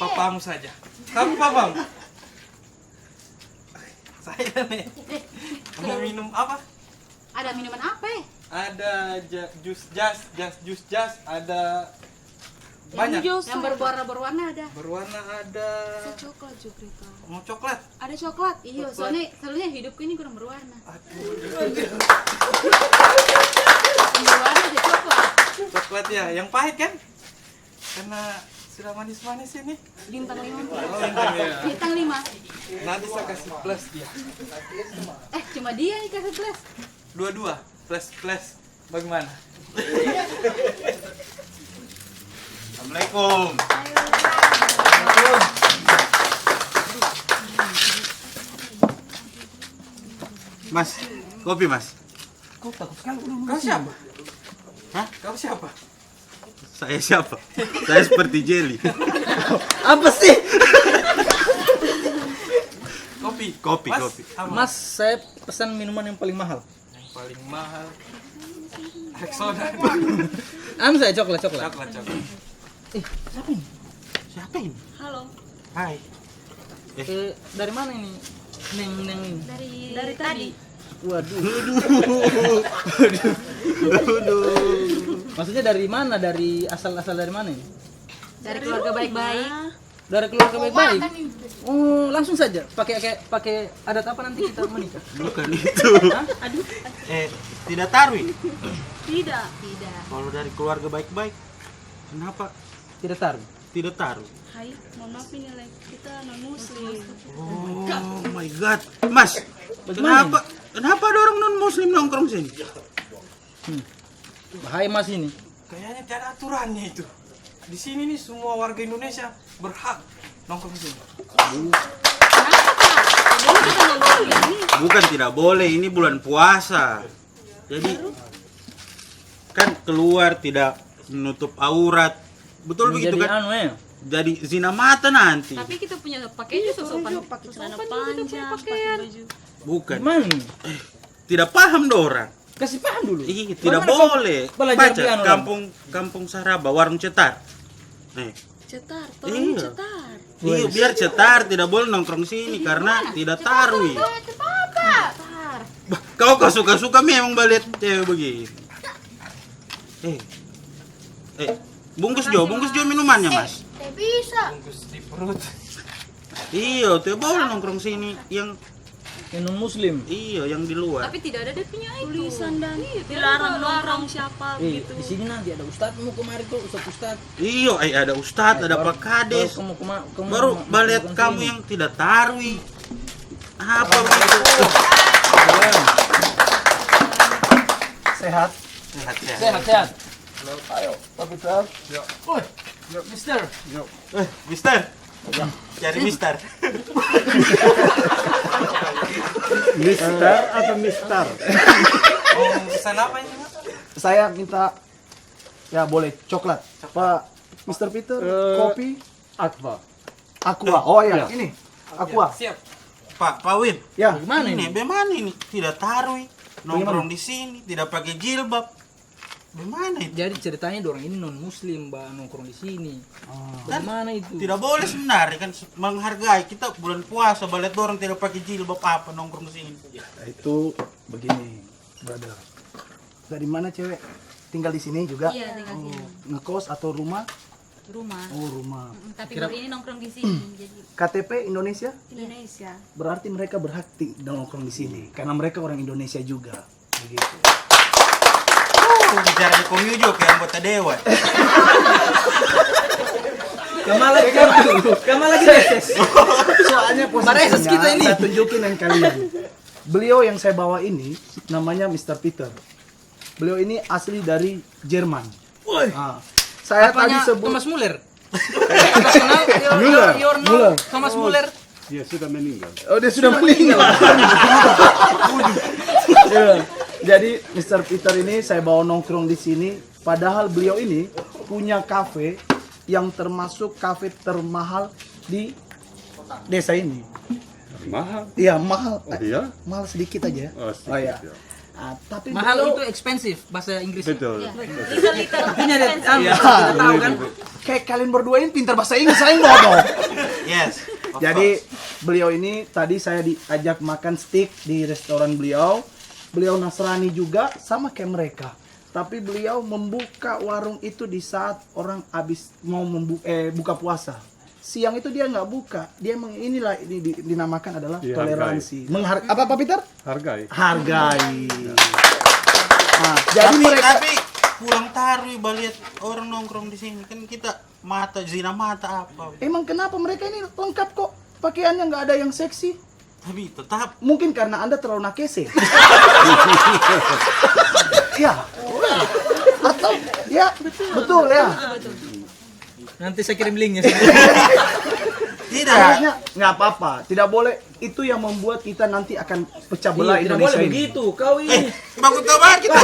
papamu saja. Kamu papamu. Saya nih. Mau minum apa? Ada minuman apa? Ada jus jas, ada banyak. Yang berwarna ada. Berwarna ada. Coklat juga. Mau coklat? Ada coklat. Iya, soalnya hidupku ini kurang berwarna. Aduh. Berwarna aja coklat. Coklat ya, yang pahit kan? Karena sudah manis-manis ini. Bintang 5. Oh, ya. Bintang 5. Nanti saya kasih plus dia. Cuma dia nih kasih plus. Dua-dua, plus. Bagaimana? Assalamualaikum. Mas, kopi mas. Kau siapa? Hah? Kau siapa? Saya siapa? Saya seperti jelly. Apa sih? Kopi. Kopi. Sama. Mas, saya pesan minuman yang paling mahal. Yang paling mahal. Rexona. Saya coklat. Coklat. Siapa ini? Halo. Hai. Dari mana ini? Neng ini. Dari tadi. Waduh. Aduh. Maksudnya dari mana? Dari asal dari mana ini? Dari keluarga baik-baik. Dari keluarga baik-baik. Oh, langsung saja. Pakai adat apa nanti kita menikah? Bukan itu. Aduh. Tidak tarwi. Tidak. Kalau dari keluarga baik-baik, kenapa Tidak taruh. tidak tarwi? Hai, mohon maaf ini kita non muslim. Oh my god, Mas. Bagaimana Kenapa ada orang non muslim nongkrong sini? Bahaya Mas ini. Kayaknya tidak ada aturannya itu. Di sini nih semua warga Indonesia berhak nongkrong di sini. Bukan tidak boleh, ini bulan puasa. Jadi kan keluar tidak menutup aurat. Betul begitu Jadi kan? ya. Jadi zina mata nanti. Tapi kita punya pakainya sopan, pakai celana panjang, pakai baju. Bukan. Gimana? Tidak paham dorang. Kasih paham dulu. Ih, tidak Bagaimana boleh. belajar Baca piano, kampung Saraba, warung cetar. Cetar, Iya. cetar. Iya, biar cetar tidak boleh nongkrong sini karena tidak tarwi. Cetar. Kau suka-suka memang balik cewek begini. Bungkus Jo minumannya, Mas. Bisa. Bungkus di perut. Iya, tidak boleh nongkrong sini yang non muslim. iya yang di luar. Tapi tidak ada punya tulisan dan dilarang nongkrong siapa gitu. Di sini nanti ada ustadzmu kemarin tuh, ustadz. Iya, ada ustadz, ada Pak Kades. Baru balik kamu yang tidak tarwi. Apa begitu? Sehat. Sehat. Ayo, Pak Peter. Woi, Mister. Mister. Cari Mister. Mister atau Mister? Mau pesan apa ini, Mas? Saya minta ya boleh coklat. Pak Mr. Peter, kopi Aqua. Aqua. Oh Ya. ya, ini Aqua. Siap. Pak Win. Ya, Gimana ini? Bagaimana ini? Tidak tarwi. Nongkrong di sini, tidak pakai jilbab. Bagaimana itu? Jadi ceritanya dorang ini non muslim, Mbak, nongkrong di sini. Bagaimana itu? Tidak boleh sebenarnya kan menghargai kita bulan puasa balik orang tidak pakai jilbab apa nongkrong di sini. itu begini, brother. Dari mana cewek? Tinggal di sini juga? Iya, tinggal sini. Ngekos atau rumah? Rumah. Oh, rumah. Tapi baru ini nongkrong di sini. Jadi KTP Indonesia? Indonesia. Berarti mereka berhak nongkrong di sini karena mereka orang Indonesia juga. Begitu. Bicara di komyu kayak anggota dewan. Kamu lagi reses. Soalnya Bareses kita ini. saya tunjukin yang kalian. Beliau yang saya bawa ini namanya Mr. Peter. Beliau ini asli dari Jerman. Ah, saya tadi Apanya sebut Thomas Muller? Kenal? Your know Muller. Thomas Muller. Dia sudah meninggal. Oh, dia sudah meninggal. Ya, jadi Mr. Peter ini saya bawa nongkrong di sini. Padahal beliau ini punya kafe yang termasuk kafe termahal di desa ini. Mahal. Iya, mahal. Oh iya? Mahal sedikit aja. Oh, sedikit, iya. ya. Ah, tapi Mahal beliau- itu expensive bahasa Inggris. Betul. Artinya dia Iya. kita tahu kan? kayak kalian berdua ini pintar bahasa Inggris, saya bodoh. Yes. of Jadi course. beliau ini tadi saya diajak makan steak di restoran beliau. Beliau Nasrani juga sama kayak mereka. Tapi beliau membuka warung itu di saat orang habis mau buka puasa. Siang itu dia nggak buka. Dia inilah ini dinamakan adalah Dihargai. toleransi. Apa Peter? Hargai. Hargai. Nah, jadi tapi, mereka tapi pulang tarwi baliat orang nongkrong di sini kan kita zina mata apa. emang kenapa mereka ini lengkap kok? Pakaiannya nggak ada yang seksi. Tapi tetap Mungkin karena Anda terlalu nakese. Ya. Atau ya, betul ya. Nanti saya kirim linknya. tidak. Harusnya nggak apa-apa, tidak boleh. Itu yang membuat kita nanti akan pecah belah Tidak Indonesia boleh ini. begitu. Kau ini. Bagus banget kita.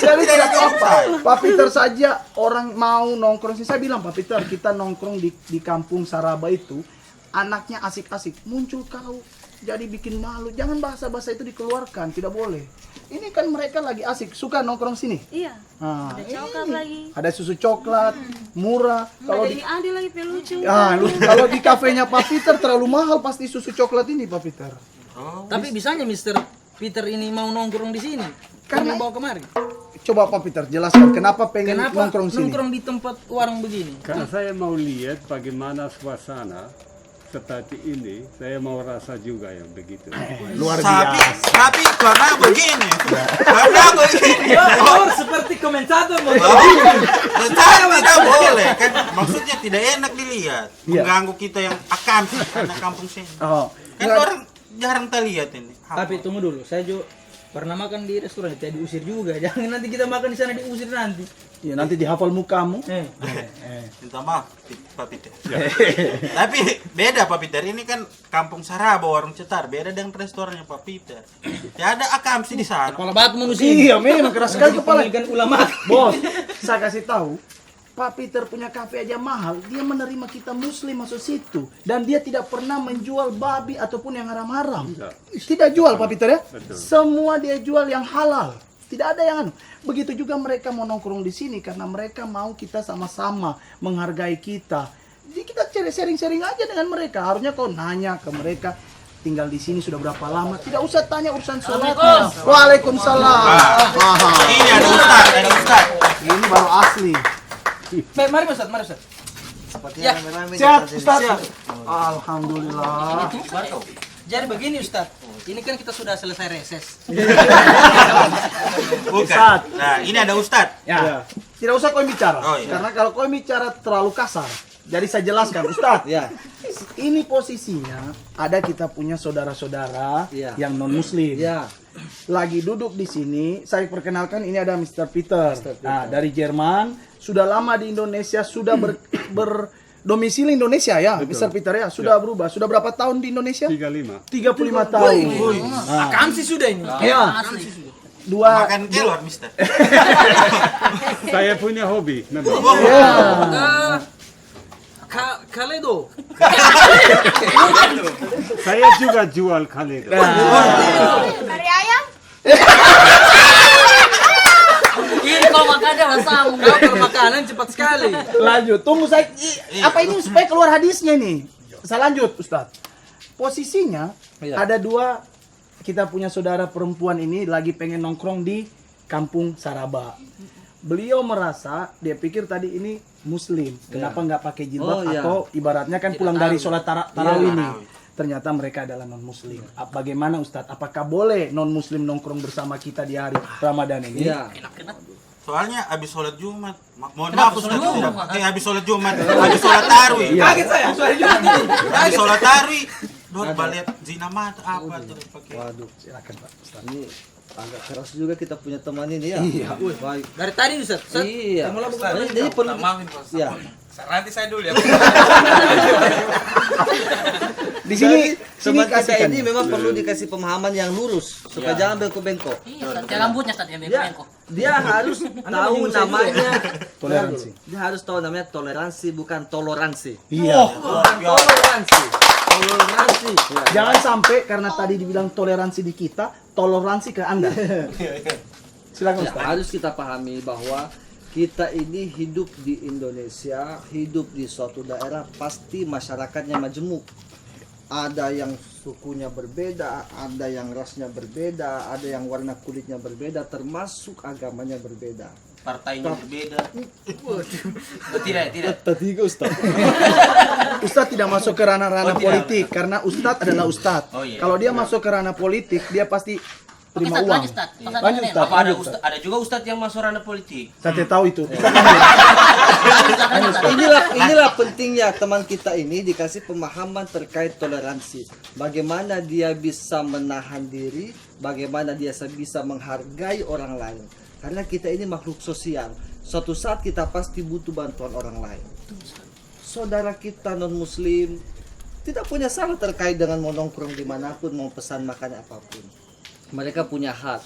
Jadi tidak apa-apa. Pak Peter saja orang mau nongkrong sih. Saya bilang Pak Peter, kita nongkrong di kampung Saraba itu, anaknya asik-asik, muncul kau jadi bikin malu. Jangan bahasa-bahasa itu dikeluarkan, tidak boleh. Ini kan mereka lagi asik, suka nongkrong sini. Iya. Nah, Ada coklat ini. lagi. Ada susu coklat, murah. Kalau Ada di ini ada lagi pelucu. kalau di kafenya Pak Peter terlalu mahal pasti susu coklat ini Pak Peter. Tapi bisanya Mr. Peter ini mau nongkrong di sini. Karena Karena- bawa kemari. Coba Pak Peter jelaskan kenapa pengen Kenapa nongkrong sini. nongkrong di tempat warung begini? Karena saya mau lihat bagaimana suasana seperti ini, saya mau rasa juga yang begitu. Luar Tapi biasa. tapi karena begini. Karena begini. Oh, seperti komentator mau. Tetapi tidak boleh kan, maksudnya tidak enak dilihat, Iya. mengganggu kita yang akan anak kampung sini. Oh, Kan nggak- orang jarang terlihat ini. Tapi tunggu dulu, saya juga pernah makan di restoran, saya diusir juga. Jangan nanti kita makan di sana diusir nanti. ya nanti dihafal mukamu. Minta maaf Pak Peter. Tapi beda Pak Peter, ini kan kampung Saraba warung cetar, beda dengan restorannya Pak Peter. Ya ada akamsi di sana. Kepala batu manusia. Iya, memang keras sekali kepala. Pemilikan ulama. Bos, saya kasih tahu, Pak Peter punya kafe aja mahal, dia menerima kita muslim masuk situ dan dia tidak pernah menjual babi ataupun yang haram-haram. Tidak jual Pak Peter ya? Betul. Semua dia jual yang halal. Tidak ada yang anu. Begitu juga mereka mau nongkrong di sini karena mereka mau kita sama-sama menghargai kita. Jadi kita sharing-sharing aja dengan mereka. Harusnya kau nanya ke mereka tinggal di sini sudah berapa lama. Tidak usah tanya urusan sholatnya. Waalaikumsalam. Ini ada Ustaz. Ini baru asli. Mari Ustaz, mari Ustaz. Ya, Siap, Ustaz. Alhamdulillah. jadi begini Ustaz. Ini kan kita sudah selesai reses. Bukan. Ustaz. Nah, ini ada Ustaz. Ya. Tidak usah kau bicara. Oh, iya. Karena kalau kau bicara terlalu kasar. Jadi saya jelaskan, Ustaz. Ya. Ini posisinya ada kita punya saudara-saudara Iya. yang non muslim. Ya. Lagi duduk di sini, saya perkenalkan ini ada Mr. Peter. Nah, dari Jerman, sudah lama di Indonesia, sudah berdomisili Indonesia ya, Mr. Peter ya. Sudah berubah. Sudah berapa tahun di Indonesia? 35. 35 tahun. Akam sih sudah ini. Ya. Dua Makan kelor, Mister. Saya punya hobi memang. Kaledo. Saya juga jual kaledo. Kari ayam? Ini kalau makannya masam, kalau makanan cepat sekali. Lanjut, tunggu saya. Apa ini supaya keluar hadisnya nih? Saya lanjut, Ustadz. Posisinya ada dua, kita punya saudara perempuan ini lagi pengen nongkrong di kampung Saraba. Beliau merasa, dia pikir tadi ini Muslim. Kenapa nggak pakai jilbab atau ibaratnya kan pulang dari sholat tarawih nih. Ternyata mereka adalah non Muslim. Bagaimana Ustadz? Apakah boleh non Muslim nongkrong bersama kita di hari Ramadan ini? Iya. Soalnya habis sholat Jumat. Mohon maaf Ustaz. Habis sholat Jumat, habis sholat tarawih. Kaget saya, soalnya juga ini. Habis sholat tarawih. Dor baliat zina mata apa terus pakai. Waduh, Silakan Pak Ustadz. ini agak keras juga kita punya teman ini ya. Iya. Baik. Dari tadi Ustaz. Iya. Mulai bukan. Jadi perlu ya. Nanti saya dulu ya. Di sini Teman kita kasihkan. ini memang perlu dikasih pemahaman yang lurus supaya jangan bengkok-bengkok. Iya, rambutnya tadi yang Dia harus tahu namanya Toleransi. Dia harus tahu namanya toleransi bukan toleransi. Iya. Toleransi. Toleransi. Jangan sampai karena tadi dibilang toleransi di kita, toleransi ke Anda. Silakan Ya, Ustaz. harus kita pahami bahwa kita ini hidup di Indonesia, hidup di suatu daerah, pasti masyarakatnya majemuk. Ada yang sukunya berbeda, ada yang rasnya berbeda, ada yang warna kulitnya berbeda, termasuk agamanya berbeda. Partainya berbeda. Tadi Ustaz. Ustaz tidak masuk ke ranah-ranah politik karena Ustaz adalah Ustaz. Oh, iya. Kalau dia masuk ke ranah politik, dia pasti terima uang. Lanjut Ustaz. Apa ada ada juga ustadz yang masuk ranah politik? Saya tidak tahu itu. Inilah pentingnya teman kita ini dikasih pemahaman terkait toleransi. Bagaimana dia bisa menahan diri, bagaimana dia bisa menghargai orang lain. Karena kita ini makhluk sosial. Suatu saat kita pasti butuh bantuan orang lain. Saudara kita non muslim tidak punya salah terkait dengan mau nongkrong dimanapun, mau pesan makan apapun. Mereka punya hak.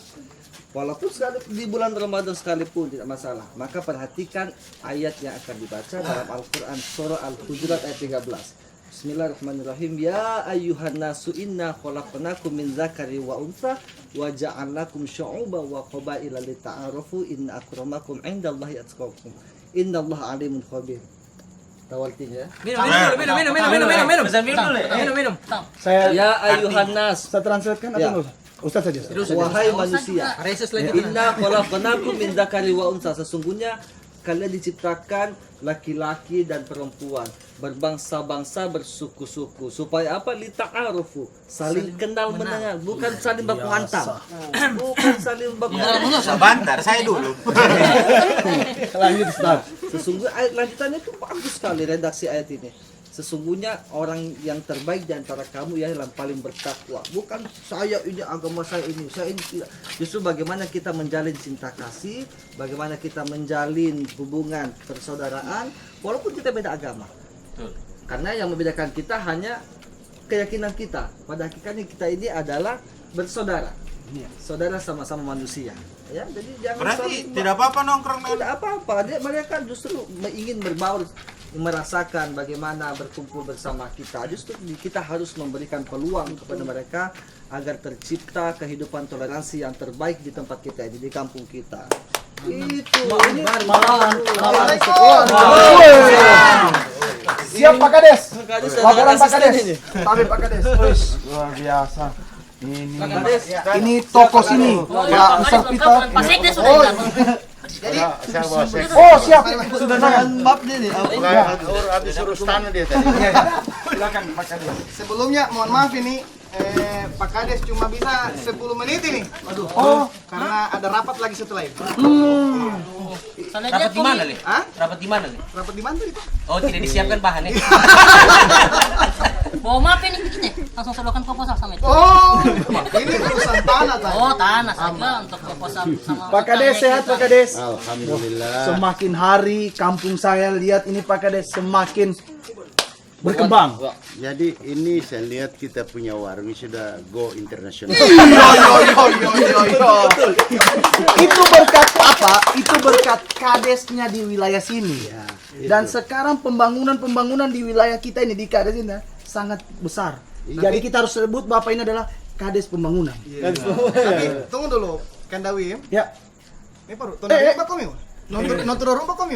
Walaupun di bulan Ramadan sekalipun tidak masalah. Maka perhatikan ayat yang akan dibaca dalam Al-Quran surah Al-Hujurat ayat 13. Bismillahirrahmanirrahim. Ya ayyuhan nasu inna khalaqnakum min dzakari wa untha wa ja'alnakum syu'uban wa qabaila lita'arafu inna akramakum 'indallahi atqakum. Innallaha 'alimun khabir. Tahu artinya? Minum. Saya Ya ayyuhan nas, saya translatekan atau Ya. enggak usah? Ustaz saja. wahai manusia. Reses lagi. Inna khalaqnakum min dzakari wa untha. Sesungguhnya kalian diciptakan laki-laki dan perempuan, berbangsa-bangsa, bersuku-suku, supaya apa? Lita'arufu, saling kenal mengenal, bukan saling baku hantam. Bukan saling baku hantam. Sebentar, saya dulu. Lanjut Ustaz. Sesungguhnya ayat lanjutannya itu bagus sekali redaksi ayat ini. Sesungguhnya orang yang terbaik di antara kamu yang paling bertakwa. Bukan saya ini agama saya ini tidak. Justru bagaimana kita menjalin cinta kasih, bagaimana kita menjalin hubungan persaudaraan walaupun kita beda agama. Karena yang membedakan kita hanya keyakinan kita. Pada hakikatnya kita ini adalah bersaudara. Saudara sama-sama manusia. Ya, jadi jangan Berarti tidak apa-apa nongkrong dengan tidak apa-apa. Mereka justru ingin berbaur, merasakan bagaimana berkumpul bersama kita. Justru kita harus memberikan peluang kepada mereka agar tercipta kehidupan toleransi yang terbaik di tempat kita ini, di kampung kita. Itu ini Siap Pak Kades. Kades, Laporan Pak asisten Kades. ini. Tapi Pak Kades. Wis, luar biasa. Kades. Ini toko sini. Pak Mister Peter. Pak Sekdes sudah Oh, datang. oh siap. Sudah dengan map nih. Habis urus tanah dia tadi. Silakan Pak Kades. Sebelumnya mohon maaf ini Pak Kades cuma bisa 10 menit ini. Oh, Karena ada rapat lagi setelah itu. rapat di mana, Le? Hah? Rapat di mana, Le? Rapat di mana tuh itu? Oh, tidak disiapkan bahannya. Mau maaf ini kita langsung selokan proposal sama itu. Oh, ini urusan tanah tadi. Oh, tanah saja untuk proposal sama. Pak Kades sehat Pak Kades. Alhamdulillah. Semakin hari kampung saya lihat ini Pak Kades semakin berkembang. Jadi ini saya lihat kita punya warung sudah go internasional. Itu berkat apa? Itu berkat kadesnya di wilayah sini. Dan sekarang pembangunan di wilayah kita ini di Kades ini sangat besar. Jadi kita harus sebut Bapak ini adalah Kades Pembangunan. Tapi tunggu dulu, Kandawi. Ya, Ini baru. Tonton rumah kami. Nonton rumah kami.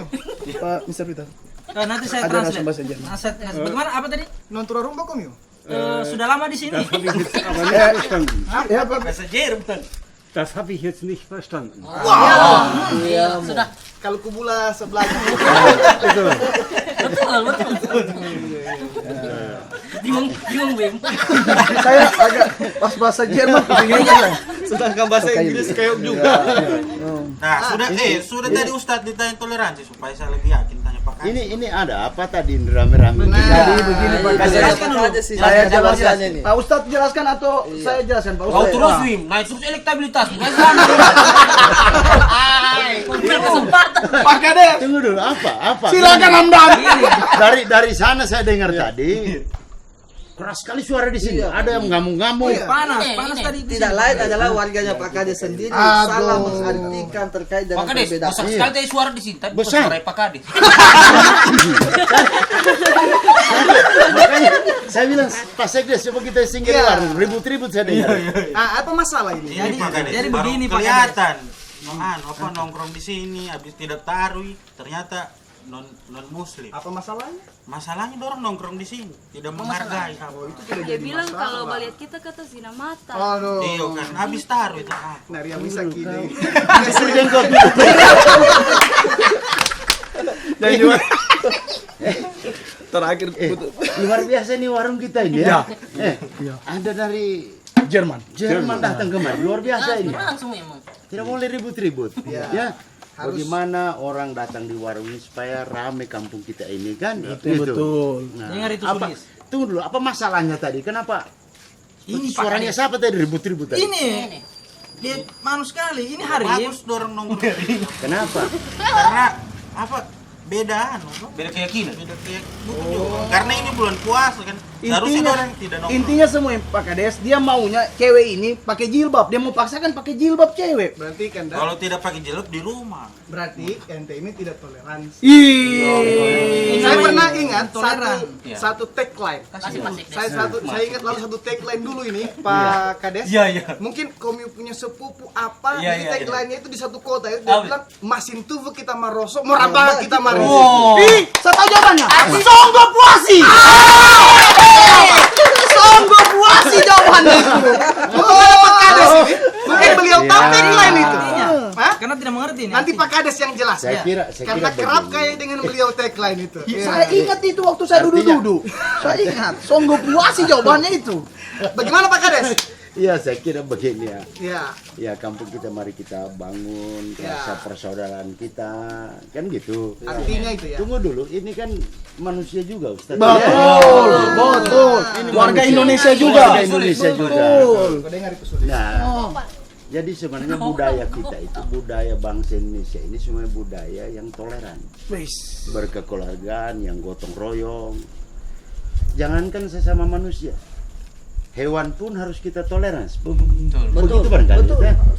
Pak Mister Peter. Nanti saya Ada langsung translate. bahasa Jerman. Bagaimana apa tadi? Nonton rumah kami. Sudah lama di sini. Aber nicht verstanden. Ya, Pak. Bahasa Jerman. Das habe ich jetzt nicht verstanden. Sudah. Kalau kubula sebelahnya. Betul. Bingung, Bim. Saya agak pas bahasa Jerman kebingungan. Sedangkan bahasa Inggris kayak juga. Nah, sudah tadi Ustadz ditanya toleransi supaya saya lebih yakin tanya Pak Kades. Ini ada apa tadi rame-rame? Jadi begini Pak Kades. Jelaskan aja sih. Saya jelaskan jelaskan. ini. Pak Ustadz jelaskan atau saya jelaskan Pak Kau Ustadz? terus Nah. Wim, naik terus elektabilitas. Bukan sana. Kumpul kesempatan. Pak Kades. Tunggu dulu, apa? Silakan Hamdan. Dari sana saya dengar tadi. Keras sekali suara di sini. Ada yang ngamuk-ngamuk. Panas Ini. tadi. Tidak lain adalah warganya Pak Kades sendiri salah mengartikan terkait dengan Pak Kades, perbedaan. besar sekali tadi suara di sini. Tapi bukan Besar. suara Pak Kades. Makanya saya bilang Pak Sekdes coba kita singgah warung. Ribut-ribut saya dengar. Apa masalah ini? Ini Pak Kades, jadi baru begini, Pak kelihatan nongkrong di sini habis tidak tarui ternyata non muslim. Apa masalahnya? Masalahnya dorong nongkrong di sini tidak menghargai. Dia bilang kalau baliat kita kata zina mata. Aduh. Iya kan habis taruh itu. Nari yang bisa kini. Dan juga terakhir Luar biasa nih warung kita ini ya. Ada dari Jerman. Jerman datang kemari. Luar biasa ini. Langsung emang. Tidak boleh ribut-ribut. Ya. Bagaimana orang datang di warung ini supaya rame kampung kita ini kan? Betul. Nah, Dengar itu apa, tulis. tunggu dulu, apa masalahnya tadi? Kenapa? Ini suaranya siapa tadi ribut-ribut tadi? Ini dia malu sekali. Ini hari Bagus dorong nongkrong. Kenapa? Karena apa? Beda keyakinan. beda karena ini bulan puasa kan. Seharusnya orang tidak nongkrong. Intinya semua Pak Kades, dia maunya cewek ini pakai jilbab. Dia mau paksakan pakai jilbab cewek. Berarti kan Kalau tidak pakai jilbab di rumah. berarti ente ini tidak toleransi. Saya Saya pernah ingat toleran. satu tagline. Saya ingat lalu satu tagline dulu ini Iya. Pak Kades. Iya. Mungkin kamu punya sepupu apa Iya, di iya, tagline-nya itu di satu kota itu Ah, dia bilang masin tuvu kita marosok, morabang kita marosok. Oh. Ih, saya tahu jawabannya. Songgo puasi. Songgo puasi jawabannya itu. Mungkin Pak Kades ini, mungkin beliau tahu tagline itu. Hah? Karena tidak mengerti nih. Nanti Pak Kades yang jelas. Saya kira Karena kerap begini. kayak dengan beliau tagline itu. Saya ingat itu waktu saya duduk-duduk. Saya ingat. Songgo puasi jawabannya itu. Bagaimana Pak Kades? Iya, saya kira begini ya. Ya. Ya, kampung kita mari kita bangun Ya. rasa persaudaraan kita, kan gitu. Artinya itu ya. Tunggu dulu, ini kan manusia juga, Ustaz. Betul, Ya. betul. Warga manusia. Indonesia juga. Warga Indonesia juga. Betul. Kau dengar itu sulit. Nah, jadi sebenarnya budaya kita itu, budaya bangsa Indonesia ini semua budaya yang toleran, Wis. berkekeluargaan, yang gotong royong. Jangankan sesama manusia, hewan pun harus kita toleran. Begitu barangkali.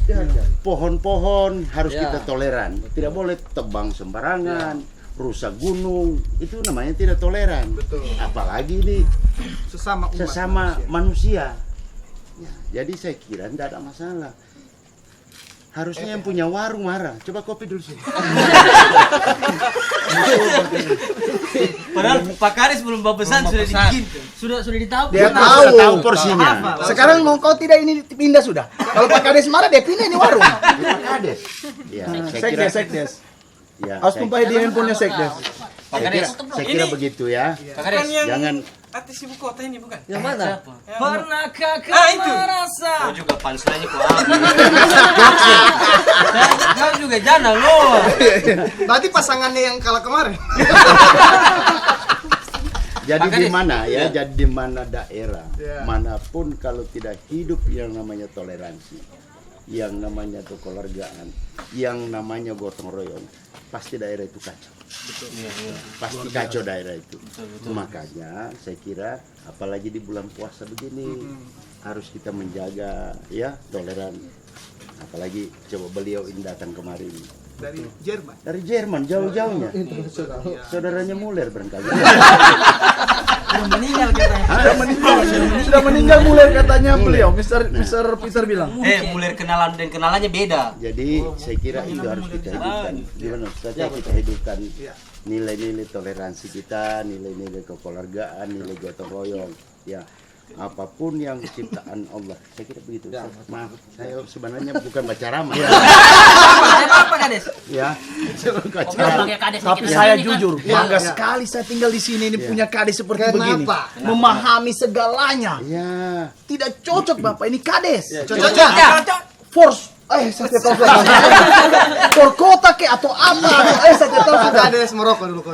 Ya. Pohon-pohon harus kita toleran. Tidak boleh tebang sembarangan, rusak gunung. Itu namanya tidak toleran. Betul. Apalagi ini Sesama umat sesama manusia. Ya, jadi saya kira tidak ada masalah. Harusnya yang punya warung marah. Coba kopi dulu sih. Padahal Pak Karis belum pesan sudah dibikin. Sudah ditahu. Dia Tahu tahu. porsinya. Sekarang mau kau tidak ini pindah sudah. Kalau Pak Kades marah dia pindah ini warung. Kades. Ya, saya kira Sekdes. ya, Harus saya- tumpahi di handphonenya Sekdes. saya kira begitu ya. Kan yang Jangan artis ibu kota ini bukan? Yang mana? Pernahkah itu. kau merasa? Kau juga panselnya kok. Kau juga jangan loh. Berarti pasangannya yang kalah kemarin. jadi Pak di Kades. mana ya? Jadi di mana daerah Ya. manapun kalau tidak hidup yang namanya toleransi, yang namanya kekeluargaan, yang namanya gotong royong, pasti daerah itu kacau. Pasti kacau daerah itu. Makanya saya kira apalagi di bulan puasa begini harus kita menjaga ya toleran. Apalagi coba beliau ini datang kemarin Dari Jerman. dari Jerman jauh-jauhnya. Saudaranya Muller barangkali. Belum meninggal katanya. Sudah meninggal mulai katanya beliau. Mr. Peter bilang. Mulai kenalan dan kenalannya beda. Jadi saya kira itu harus kita hidupkan. Gimana Ustaz? Ya, kita hidupkan nilai-nilai toleransi kita, nilai-nilai kekeluargaan, nilai gotong royong. Ya, apapun yang ciptaan Allah. Saya kira begitu. Ustaz. Maaf, saya sebenarnya bukan baca ramah. Apa Kades? Ya. Tapi saya jujur, bangga sekali saya tinggal di sini ini punya Kades seperti begini. Memahami segalanya. Ya. Tidak cocok Bapak ini Kades. Cocok. Force. Saya tidak tahu. For kota ke atau apa? Saya tidak tahu. Pak Kades merokok dulu kau.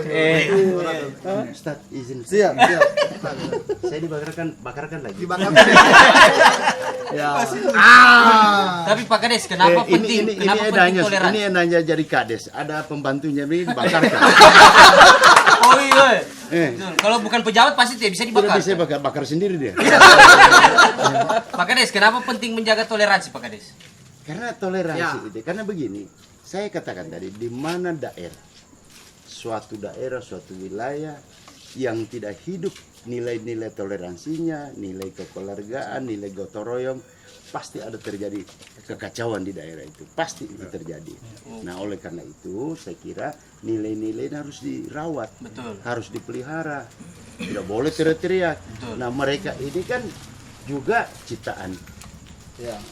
Ustaz izin. Siap. Saya bakarkan lagi. Dibakar. Tapi Pak Kades, kenapa penting? Ini Kenapa penting enaknya toleransi? ini enaknya jadi kades. Ada pembantunya ini dibakarkan. Oh iya. Eh. Betul. Kalau bukan pejabat pasti tidak bisa Tidak dibakar. bisa bakar sendiri dia. Pak Kades, kenapa penting menjaga toleransi Pak Kades? Karena toleransi itu, karena begini, saya katakan tadi, di mana daerah, suatu wilayah yang tidak hidup nilai-nilai toleransinya, nilai kekeluargaan, nilai gotong royong, pasti ada terjadi kekacauan di daerah itu, pasti itu terjadi. Nah, oleh karena itu saya kira nilai-nilai harus dirawat, harus dipelihara, tidak boleh teriak-teriak. Nah, mereka ini kan juga ciptaan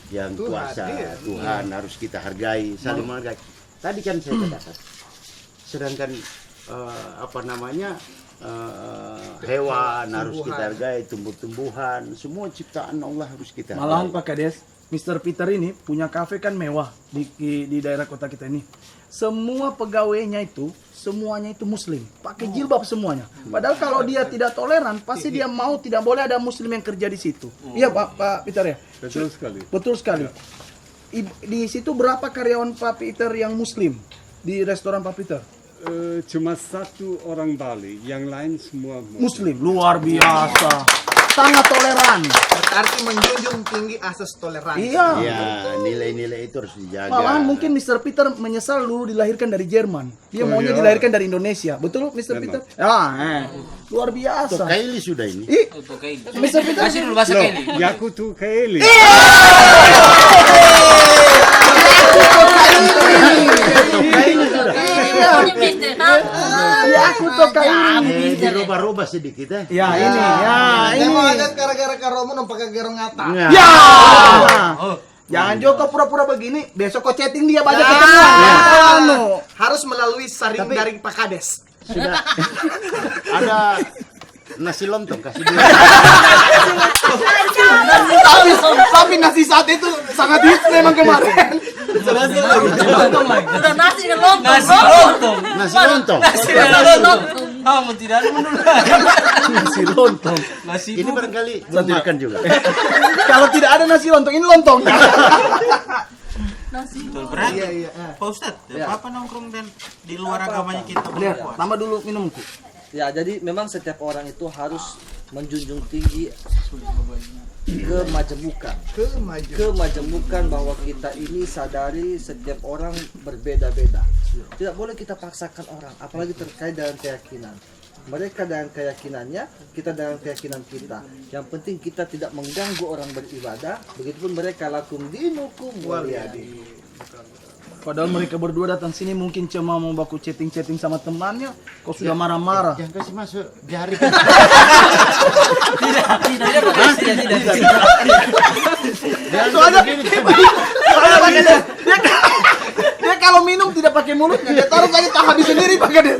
yang kuasa Tuhan, harus kita hargai, saling menghargai. Tadi kan saya katakan, sedangkan hewan harus kita hargai, tumbuh-tumbuhan, semua ciptaan Allah harus kita hargai. Malahan Pak Kades, Mr. Peter ini punya kafe kan mewah di daerah kota kita ini. Semua pegawainya itu semuanya itu muslim, pakai jilbab semuanya. Padahal kalau dia tidak toleran, pasti dia mau tidak boleh ada muslim yang kerja di situ. Iya Pak Peter ya. Betul sekali. Betul sekali. Di situ berapa karyawan Pak Peter yang muslim di restoran Pak Peter? Cuma satu orang Bali, yang lain semua Muslim. Luar biasa. Sangat toleran. Berarti menjunjung tinggi asas toleransi. Iya. Ya, nilai-nilai itu harus dijaga. Malahan mungkin Mr. Peter menyesal dulu dilahirkan dari Jerman. Dia maunya dilahirkan dari Indonesia. Betul Mr. Peter? Luar biasa. Kaili sudah ini. Mr. Peter Kasih dulu bahasa Kaili. Yakutu Kaili. Aku tuh kayak dirubah-rubah sedikit ya. Ya ini, Saya mau ada gara-gara Karomo pakai gerong ngata. Ya. Jangan Joko pura-pura begini, besok kau chatting dia banyak ketemuan. Harus melalui saring dari Pak Kades. Sudah ada nasi lontong kasih dia. Tapi nasi saat itu sangat hits memang kemarin. Udah nasi dengan lontong. Nasi lontong. Kamu tidak ada menurut. Nasi lontong. Ini barangkali belum makan juga. Kalau tidak ada nasi lontong, ini lontong. Betul, berarti Pak Ustadz, apa nongkrong dan di luar agamanya kita Lihat, berpuasa? tambah dulu minumku. Ya, jadi memang setiap orang itu harus menjunjung tinggi kemajemukan bahwa kita ini sadari setiap orang berbeda-beda. Tidak boleh kita paksakan orang, apalagi terkait dengan keyakinan. Mereka dengan keyakinannya, kita dengan keyakinan kita. Yang penting kita tidak mengganggu orang beribadah. Begitupun mereka lakum dinukum waliyadin. Padahal mereka berdua datang sini mungkin cuma mau baku chatting-chatting sama temannya, kok sudah marah-marah. Yang kasih masuk jari. Soalnya dia kalau minum tidak pakai mulutnya, dia taruh saja tak habis sendiri pakai dia.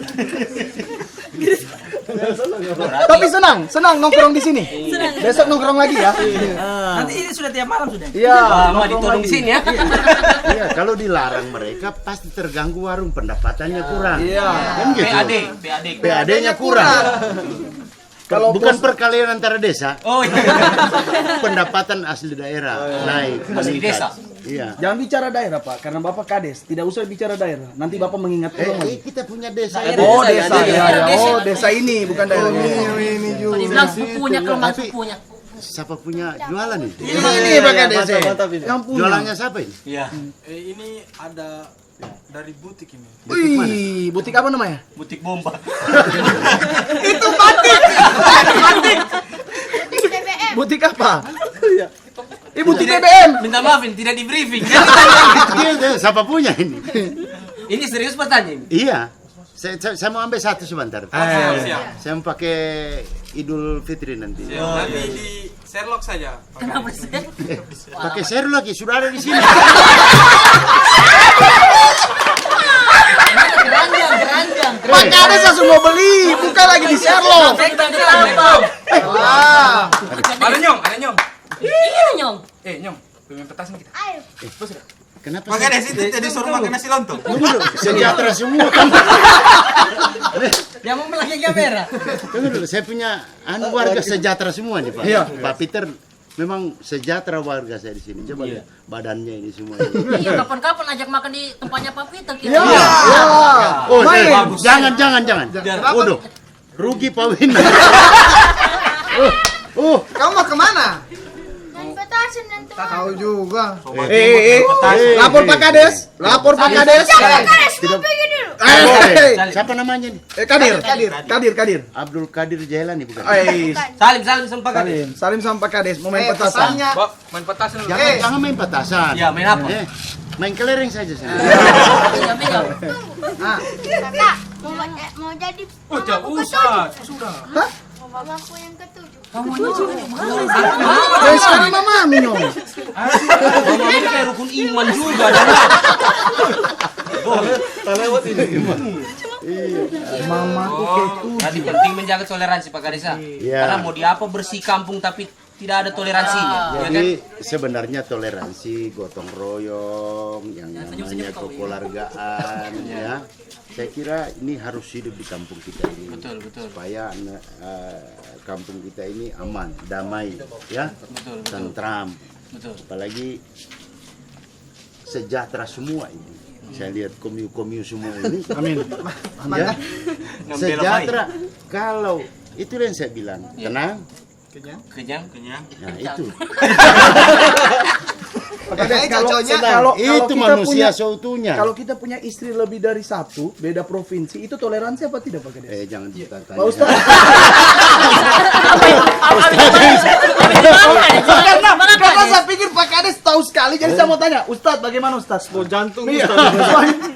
Tapi senang nongkrong di sini. Besok nongkrong lagi ya. Nanti ini sudah tiap malam sudah. Iya, Mau ditodong di sini ya. Iya, kalau dilarang mereka pasti terganggu warung, pendapatannya kurang. Iya. Kan gitu. PAD-nya kurang. Kalau bukan perkalian antara desa, Oh iya. pendapatan asli daerah naik. Asli meningkat. desa. Iya. jangan bicara daerah Pak, karena Bapak Kades. Tidak usah bicara daerah. Nanti Bapak mengingat orang lagi. Kita punya desa. Oh desa desa. ya. Oh desa ini bukan daerah. Ini juga. Dibilang sepupunya kelemahan sepupunya. Siapa punya jualan ini? Ini Pak Kades. Yang punya. Jualannya siapa ini? Iya. Ini ada dari butik ini. Wih, butik apa namanya? Butik bomba. Butik apa? Butik BBM. Minta maafin, tidak di briefing. Iya, siapa punya ini? Ini serius pertanyaan. Iya. Saya mau ambil satu sebentar. Siap. Saya mau pakai Idul Fitri nanti. Nanti di Sherlock saja. Kenapa sih? Pakai share lagi, sudah ada di sini. Keranjang. Pak Kades langsung mau beli, bukan lagi di Sherlock. Ada nyong. Iya nyong. Nyong, pengen petasan kita. Kenapa? Makanya di situ jadi suruh makan nasi lontong. Sejahtera semua. Yang mau melaki kamera. Tunggu dulu, saya punya warga sejahtera semua nih Pak. Iya. Pak Peter memang sejahtera warga saya di sini. Coba lihat badannya ini semua. Iya kapan-kapan ajak makan di tempatnya Pak Peter kita. Iya. Oh, Main. jangan. Waduh, rugi Pak Win. Kamu mau kemana? petasan dan teman. Tahu juga. Lapor Pak Kades. Lapor Pak Kades. Tidak Pergi dulu. siapa namanya nih? Kadir. Abdul Kadir Jailani bukan? Salim sama Pak Kades. Salim sama Pak Kades mau main petasan. Pesannya. Main petasan dulu. Jangan main petasan. Ya, main apa? Main kelereng saja saya. Kakak, mau jadi mamaku ketujuh. Sudah. Mamaku yang ketujuh. Dari sekarang mama minum. Mama ini kayak rukun iman juga. Mamaku ketujuh. Tadi penting menjaga toleransi Pak Kades. Iya. Karena mau di apa bersih kampung tapi tidak ada toleransinya. Ya kan? Jadi sebenarnya toleransi, gotong royong, yang namanya kekeluargaan, ya. Saya kira ini harus hidup di kampung kita ini. Betul. Supaya kampung kita ini aman, damai, ya, Betul. tentram. Betul. Apalagi sejahtera semua ini. Saya lihat komyu-komyu semua ini. Amin. Ya. Sejahtera. Kalau itu yang saya bilang, tenang. Kenyang. Nah itu. Kalau Itu kita manusia punya- seutuhnya. Kalau kita punya istri lebih dari satu, beda provinsi, itu toleransi apa tidak Pak Kades? Jangan ditanya. Pak Ustaz. Karena saya pikir Pak Kades tahu sekali, jadi saya mau tanya, Ustadz bagaimana Ustadz? Jantung Iya.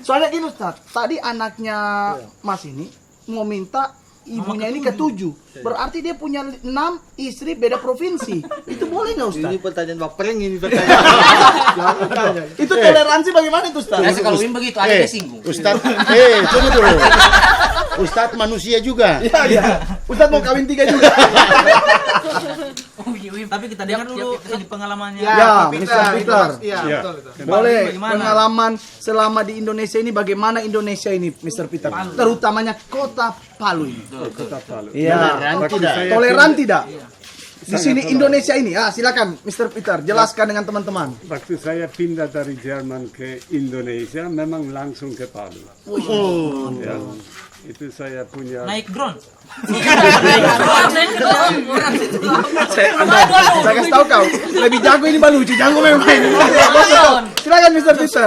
Soalnya gini Ustadz, tadi anaknya Mas ini mau minta ibunya ini ketujuh, berarti dia punya 6 istri beda provinsi. Itu boleh nggak Ustadz? Ini pertanyaan bapereng ini pertanyaan. Itu toleransi bagaimana itu Ustadz? Biasa kalau Wim begitu, ada dia singgung. Ustadz, tunggu dulu. Ustadz manusia juga. Iya. Ustadz mau kawin 3 juga. Tapi kita dengar dulu di pengalamannya. Ya, Pak Mr. Peter. Iya, Ya. betul itu. Boleh pengalaman selama di Indonesia ini, bagaimana Indonesia ini Mr. Peter? Terutamanya kota Palu ini. Kota Palu. Iya. Toleran tidak. Toleran tidak? Di sini Indonesia ini, silakan Mr. Peter jelaskan dengan teman-teman. Waktu saya pindah dari Jerman ke Indonesia, memang langsung ke Palu. Ya, itu saya punya. drone. Saya kasih tahu kau, lebih jago ini Baluci, jago memang ini. Silakan Mr. Peter.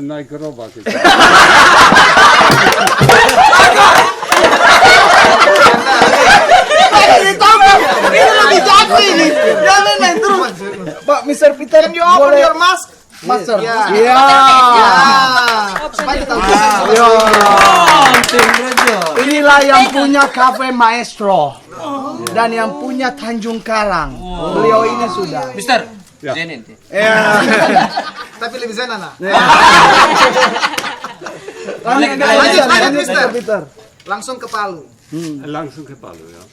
Naik gerobak itu. Ini lebih jago ini. Jangan main terus. Pak Mr. Peter, boleh Your mask. Master. Iya. Iya. Supaya kita Iya. Inilah yang punya Cafe Maestro dan yang punya Tanjung Karang. Beliau ini sudah. Mister, Ya. Zenin. Ya. tapi lebih zen anak. Lanjut, Mister. Mr. Peter. Langsung ke Palu. Langsung ke Palu ya.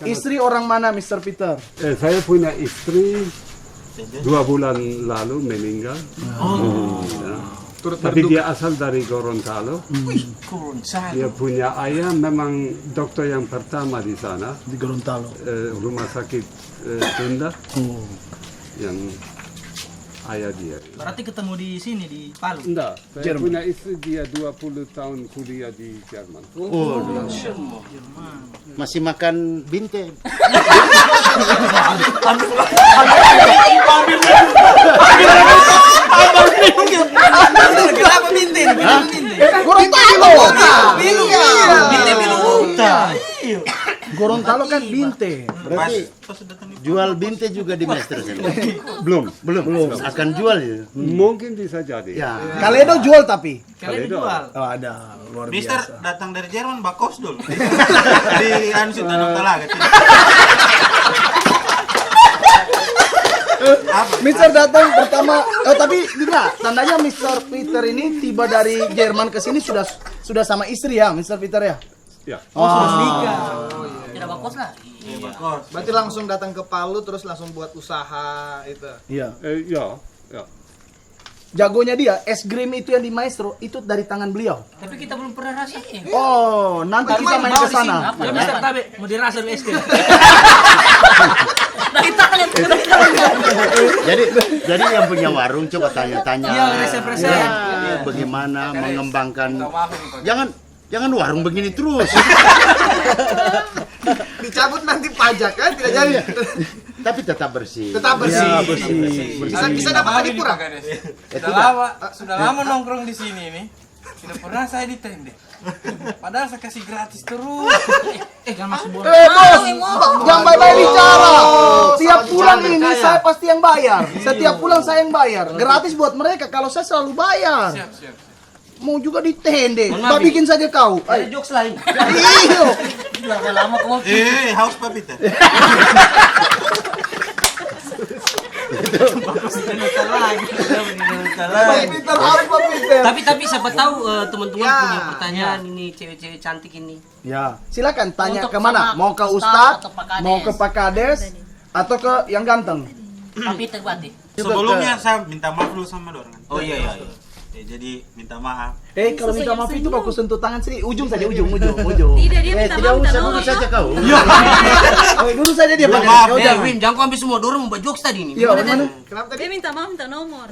Istri orang mana Mr. Peter? Saya punya istri 2 bulan lalu meninggal. Ya. Tapi dia asal dari Gorontalo. Dia punya ayah memang dokter yang pertama di sana. Di Gorontalo. Rumah sakit Tunda. Yang ayah dia. Berarti ketemu di sini di Palu. Enggak, saya punya istri dia 20 tahun kuliah di Jerman. Masih makan binte. Kenapa bintin? Gorontalo. Iya. Gorontalo kan binte. Berarti jual binte juga di Master. Belum. Akan jual ya. Mungkin bisa jadi. Ya. Kaledo jual tapi. Kalian jual. Oh, ada luar Mister biasa. datang dari Jerman bakos dulu. Di Ansut Tanah Talaga. Mister datang pertama, tapi tidak. Tandanya Mr. Peter ini tiba dari Jerman ke sini sudah sama istri ya, Mr. Peter ya. Ya. Tidak bakos lah. Berarti langsung datang ke Palu terus langsung buat usaha itu. Iya. Ya. Jagonya dia, es krim itu yang di Maestro itu dari tangan beliau. Tapi kita belum pernah rasain. Oh, nanti kita main ke sana. Ya, Mister, tapi mau dirasa dulu es krim. Dari tangan yang Jadi yang punya warung coba tanya-tanya. Iya, resep-resep. Ya, bagaimana mengembangkan. Jangan warung begini terus. Dicabut nanti pajak kan tidak jadi. Tapi tetap bersih. Tetap bersih. Ya, bersih. Bisa dapat Maaf tadi ini, kurang. Pak Kades. Sudah lama nongkrong di sini nih. Tidak pernah saya ditendek. Padahal saya kasih gratis terus. Jangan masuk bola. Bos, jangan baik-baik bicara. Tiap bulan ini saya pasti yang bayar. Setiap bulan saya yang bayar. Gratis buat mereka. Kalau saya selalu bayar. Siap. Mau juga ditendek. Mbak bikin saja kau. Ada jokes lain. Iyo. Lama kamu. Haus Pak Peter. Tapi siapa tahu teman-teman Ya, punya pertanyaan ini cewek-cewek cantik ini. Ya, silakan tanya Untuk kemana? sama Mau ke Ustadz Ustadz, atau Pak Kades? mau ke Pak Kades, atau ke yang ganteng? Tapi terbati. Sebelumnya saya minta maaf dulu sama dorang. Oh iya. Jadi minta maaf. Kalau minta maaf itu aku sentuh tangan sini, ujung saja, ujung. Tidak, dia minta Tidak maaf. usah, dulu saja kau. Dulu saja dia Pak Kades. maaf. Kau jangan. Wim, jangan kau ambil semua dorong mau jokes tadi nih. Iya, mana? Kenapa tadi? Dia minta maaf, minta nomor.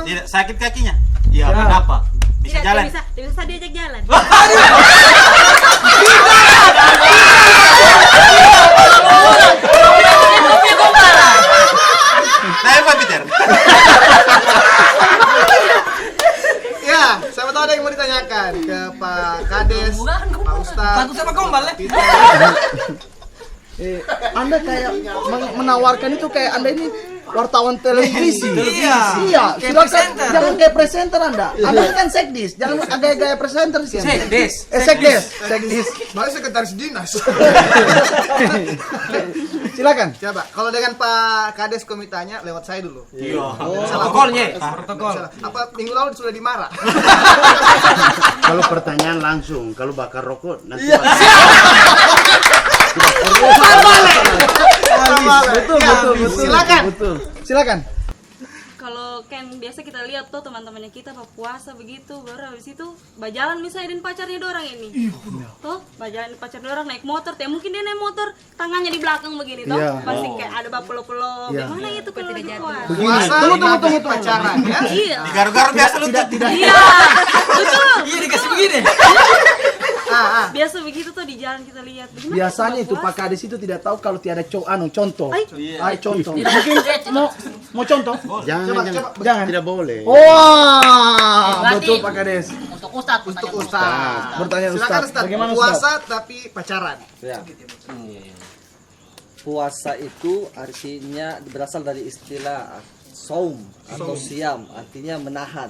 Tidak sakit kakinya? Iya, kenapa? Bisa Tidak, jalan? dia bisa diajak jalan. Saya Pak Peter. Ya, siapa tahu ada yang mau ditanyakan ke Pak Kades, Pak Ustadz. Satu sama gombal ya. Anda kayak menawarkan itu kayak Anda ini wartawan televisi. Iya. Silakan jangan kayak presenter Anda. Anda kan sekdis, jangan gaya-gaya presenter sih. Sekdes. Malah sekretaris dinas. Silakan. Coba, kalau dengan Pak Kades kami tanya lewat saya dulu. Iya. Protokolnya. Salah. Apa minggu lalu sudah dimarah? Kalau pertanyaan langsung, kalau bakar rokok nanti. Betul. Silakan. Kalau kan biasa kita lihat tuh teman-temannya kita puasa begitu, baru habis itu berjalan misalnya dan pacarnya dorang ini. Tuh, berjalan pacar dorang naik motor, mungkin dia naik motor tangannya di belakang begini tuh. Iya. Pasti kayak ada bapelo-pelo. Iya. Gimana itu kalau lagi puasa? Puasa, tunggu pacaran ya. Iya. Digaruk-garuk biasa lu tuh. Iya. Betul. Iya dikasih begini. Biasa begitu tuh di jalan kita lihat. Bagaimana Biasanya kalau itu puasa? Pak Kades itu tidak tahu kalau tiada contoh. Ay. Contoh. Mungkin mau contoh? Jangan. Tidak boleh. Wah, Berarti- betul Pak Kades. Untuk Ustadz, Untuk Ustadz. Bertanya Silakan Ustadz, Ustadz. bagaimana Puasa Ustadz? tapi pacaran. Ya. Puasa itu artinya berasal dari istilah saum atau siam, artinya menahan.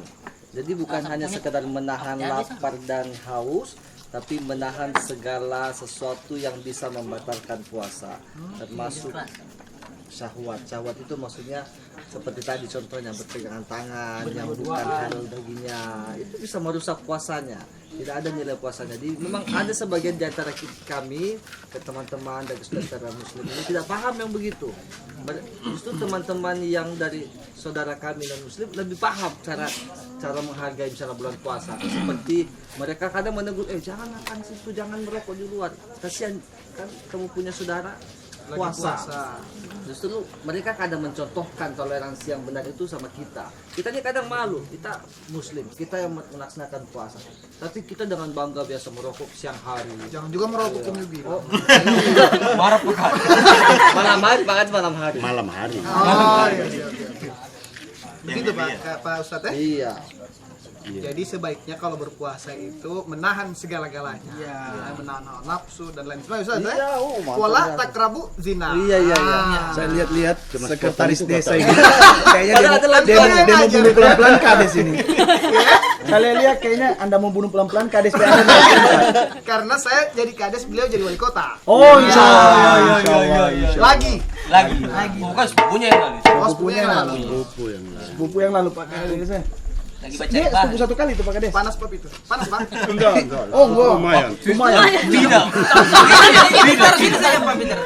Jadi bukan hanya sekedar menahan lapar dan haus, tapi menahan segala sesuatu yang bisa membatalkan puasa, termasuk syahwat. Syahwat itu maksudnya seperti tadi contohnya berpegangan tangan yang bukan halal baginya, itu bisa merusak puasanya. Tidak ada nilai puasanya. Jadi memang ada sebagian di antara kami, ke teman-teman dari saudara muslim ini tidak paham yang begitu. Justru teman-teman yang dari saudara kami non muslim lebih paham cara menghargai misalnya bulan puasa. Seperti mereka kadang menegur, jangan makan situ, jangan merokok di luar. Kasihan kan kamu punya saudara puasa. Justru mereka kadang mencontohkan toleransi yang benar itu sama kita. Kita ini kadang malu, kita muslim, kita yang melaksanakan puasa. Tapi kita dengan bangga biasa merokok siang hari. Jangan juga merokok kami bilang. Marah pekan. Malam hari. Malam hari. Oh, iya. Begitu Pak Ustadz ya? Iya. Jadi sebaiknya kalau berpuasa itu menahan segala-galanya. Ya, menahan nafsu dan lain sebagainya. Ustaz, Iya, Wala takrabu zina. Iya. Saya lihat sekretaris Potong itu desa kota. ini. Kayaknya dia mau bunuh pelan-pelan Kades ini. Kalian lihat kayaknya Anda mau bunuh pelan-pelan Kades. Karena saya jadi kades, beliau jadi wali kota. Oh insya Allah. Lagi. Bukan sepupunya yang lalu. Oh, sepupunya yang lalu. Sepupu yang lain. Sepupu yang lalu Pak Kades. Lagi baca Dia bahan. sepupu satu kali itu Pak Kades. Panas Pak itu. Panas Pak. Enggak. Oh enggak. Lumayan. Tidak. Peter sini saja Pak Peter.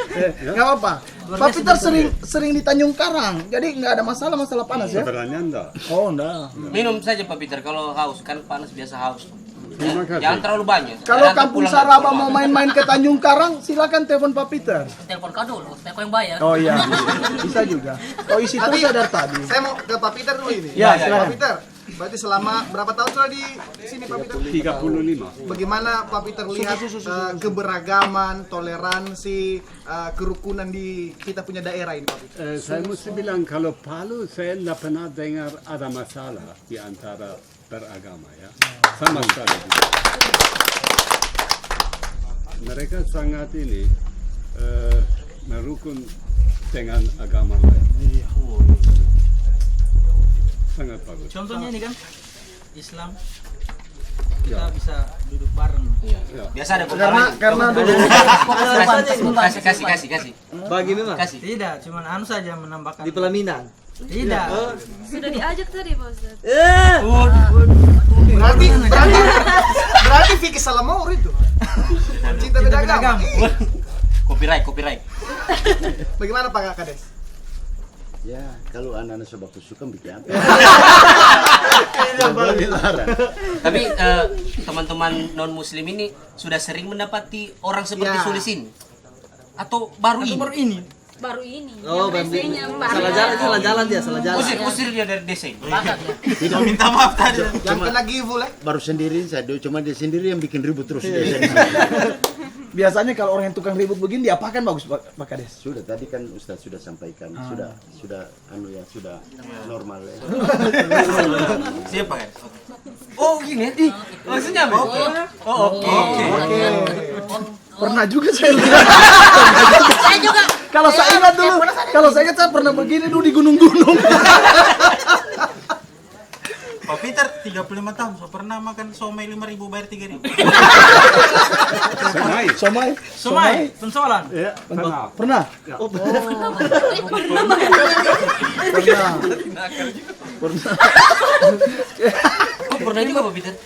Nggak apa-apa. Pak Peter sering di Tanjung Karang, jadi nggak ada masalah panas ya? Sebenarnya enggak. Oh enggak. Minum saja Pak Peter kalau haus kan panas biasa haus. Terima kasih. Jangan terlalu banyak. Kalau Nanti Kampung pulang Saraba dari mau rumah. main-main ke Tanjung Karang, silakan telepon Pak Peter. Telepon kau dulu, telepon yang bayar. Oh iya, bisa juga. Oh isi terus sadar tadi. Saya mau ke Pak Peter dulu ini. Ya, Pak silakan. Peter, Berarti selama berapa tahun sudah di sini Pak Peter? 35. Bagaimana Pak Peter lihat keberagaman, toleransi, kerukunan di kita punya daerah ini Pak Peter? Saya mesti bilang kalau Palu saya tidak pernah dengar ada masalah di antara beragama ya. Sama sekali. Mereka sangat ini merukun dengan agama lain. Sangat bagus. Contohnya ini kan Islam kita bisa duduk bareng. Biasa ada perkara. Karena dulu Kasih. Bagi memang Kasih. Tidak, cuma anu saja menambahkan. di pelaminan. Tidak. Sudah diajak tadi Pak Ustadz. berarti Vicky Salamor itu. Cinta beda agama. Copyright. Bagaimana Pak Kades? Ya, kalau anak-anak sobaku suka bikin apa? Tidak boleh dilarang. Tapi teman-teman non muslim ini sudah sering mendapati orang seperti Ya. Sulis ini? Atau baru ini? Baru ini. Oh, yang biasanya salah jalan dia. Usir dia dari desa ini. Tidak minta maaf tadi. Yang kena givul Baru sendiri saja, cuma dia sendiri yang bikin ribut terus. Biasanya kalau orang yang tukang ribut begini diapakan bagus Pak Kades? Sudah tadi kan Ustadz sudah sampaikan, sudah sudah normal ya. Siapa kan? Oh gini ya? Maksudnya apa? Oke. Pernah juga saya lihat. Saya juga. Kalau saya ingat dulu, kalau saya ingat saya pernah begini dulu di gunung-gunung. Pak Peter 35 tahun, so pernah makan somai 5.000 bayar 3.000. Somai. Pensolan. Ya, pernah. Pernah? Pernah juga Pak Peter?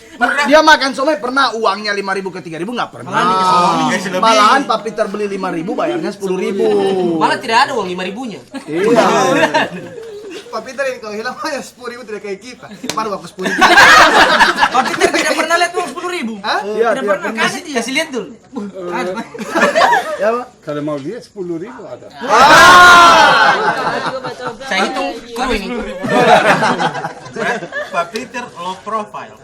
Dia makan somai pernah, uangnya 5.000 ke 3.000 nggak pernah. Malahan Pak Peter beli 5.000 bayarnya 10.000. Malah tidak ada uang 5.000-nya. Iya. Pak Peter ini kalau hilang aja 10.000 tidak kayak kita. Baru aku 10.000. Pak Peter tidak pernah lihat uang 10.000. Hah? Iya, Tidak pernah kasih dia. Kasih lihat dulu. Ya, Pak. Kalau mau lihat 10.000 ada. Saya hitung kru ini. Pak Peter low profile.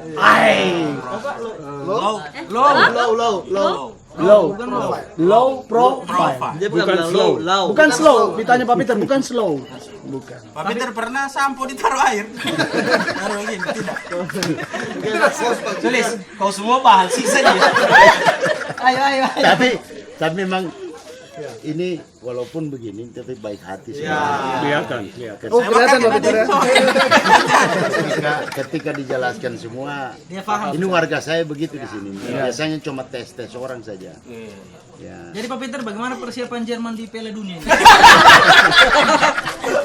Low profile. Dia bukan Bukan bilang slow. low. Bukan slow, ditanya Pak Peter, bukan slow. Bukan. Pak Peter pernah sampo ditaruh air. Taruh begini, tidak. Sulis, kau semua bahan sisa dia. Ayo. Tapi memang ini walaupun begini tapi baik hati sih. Kelihatan. Oh, kelihatan Pak Peter ya. Ketika dijelaskan semua, Dia paham. ini warga saya begitu di sini. Biasanya cuma tes orang saja. Ya. Jadi Pak Peter, bagaimana persiapan Jerman di Piala Dunia ini?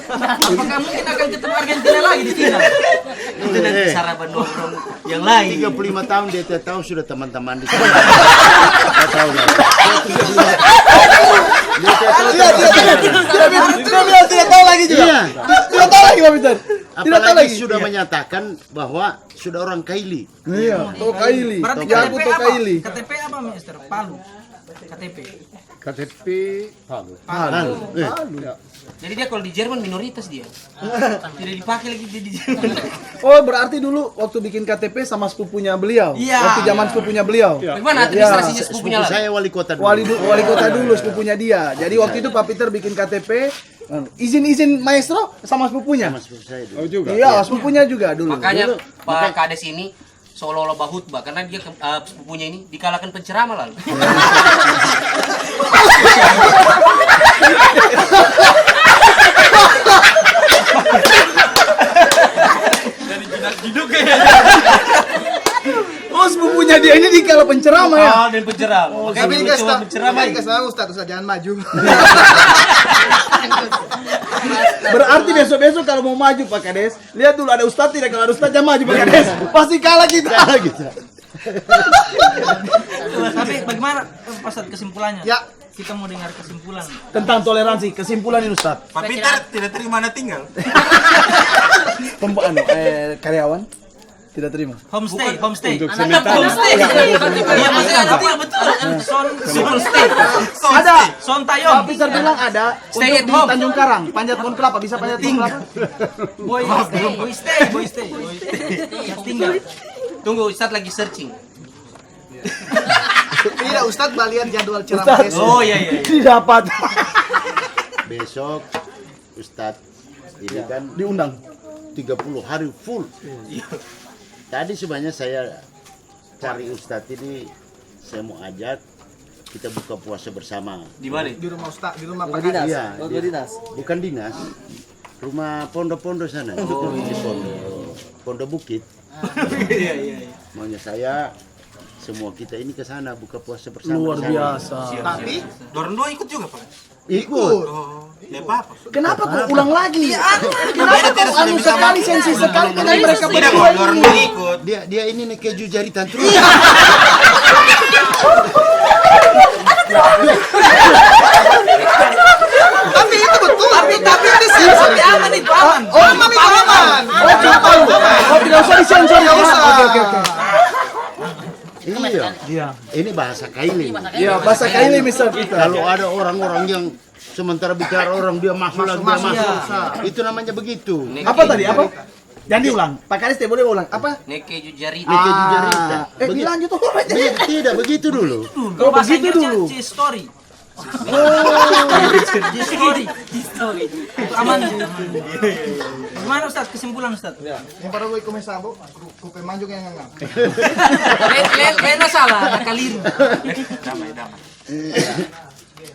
Apakah mungkin akan ketemu Argentina lagi di final? Itu nanti sarapan nongkrong yang lain. 35 tahun dia tidak tahu sudah teman-teman di sana. Tidak tahu lah. Tidak tahu lagi juga. Iya. Tidak tahu lagi Pak Peter. Tidak tahu Apalagi lagi. sudah menyatakan bahwa sudah orang Kaili. Iya, Tokaili. Berarti Ya, aku KTP apa? Tokaili. KTP apa, Mister? Palu. KTP. KTP Palu. Palu. Ya. Jadi dia kalau di Jerman minoritas dia. Tidak dipakai lagi dia di Jerman. Oh, berarti dulu waktu bikin KTP sama sepupunya beliau. Iya. Waktu zaman sepupunya beliau. Bagaimana administrasinya sepupunya Sepupu lah? saya wali kota dulu. Wali kota dulu sepupunya dia. Jadi waktu itu Pak Peter bikin KTP, izin maestro sama sepupunya. Sama sepupu saya dulu. Oh juga. Iya, sepupunya juga dulu. Makanya Pak Kades ini seolah-olah bahutbah karena dia sepupunya ini dikalahkan penceramah lalu. Dari jinak jiduk ya. Oh, sepupunya dia ini dikalah penceramah ya. Dan penceramah. Makanya Tapi dia kasih coba tahu, penceramah. kasih tahu Ustaz jangan maju. Berarti besok-besok kalau mau maju Pak Kades, lihat dulu ada ustadz tidak, kalau ada ustadz jangan maju Pak Kades. Pasti kalah kita. Tapi bagaimana Pak Ustadz kesimpulannya? Ya. Kita mau dengar kesimpulan. Tentang toleransi, kesimpulan ini ustadz. Pak Peter tidak terima Anda tinggal. Karyawan. Tidak terima. Homestay. Untuk Anak sementara. homestay. Iya, maksudnya betul. Son stay. Ada. Son Pak tayong. Peter bilang ada Stay untuk at di home. Tanjung Karang, panjat pohon kelapa, bisa panjat pohon kelapa? Boy stay. Tinggal. Tunggu, Ustadz lagi searching. Tidak, Ustadz lihat jadwal ceramah Ustadz. besok. Oh iya. Dapat. Besok Ustadz ini kan Diundang. 30 hari full. Tadi sebenarnya saya cari Ustadz ini, saya mau ajak kita buka puasa bersama. Di mana? Di rumah Ustadz, di rumah Pak Rumah dinas. Iya, Rumah dia- dinas. bukan dinas, rumah pondok-pondok sana. Di pondok Bukit. Iya. Maunya saya semua kita ini ke sana buka puasa bersama. Luar di sana. biasa. Tapi Dorong dua ikut juga Pak. Ikut. Oh, ya apa? Kenapa kok ulang lagi? Kenapa kok anu sekali sensi sekali dengan mereka Tidak berdua mau dorong ini? dua ikut. Dia ini nih keju jaritan terus. tapi itu betul. Tapi ini sensor. Tapi aman itu aman. Oh, aman itu aman. Oh, coba. Oh, tidak usah disensor ya. Oke. Iya. Ini bahasa Kaili. Iya, bahasa Kaili Mr. Peter. Kalau ada orang-orang yang sementara bicara orang dia masuk lagi dia masuk. Itu namanya begitu. Apa tadi? Apa? Jangan diulang. Pak Kades boleh ulang. Apa? Neke jari. Ini keju jarita. Dilanjut tuh aja. Tidak begitu dulu. Oh, begitu dulu. Story. Story. Itu aman. Gimana Ustaz? Kesimpulan Ustaz? Yang pada gue kumesabo, kupe manjung yang ngangang. Lena salah, nakaliru. Damai.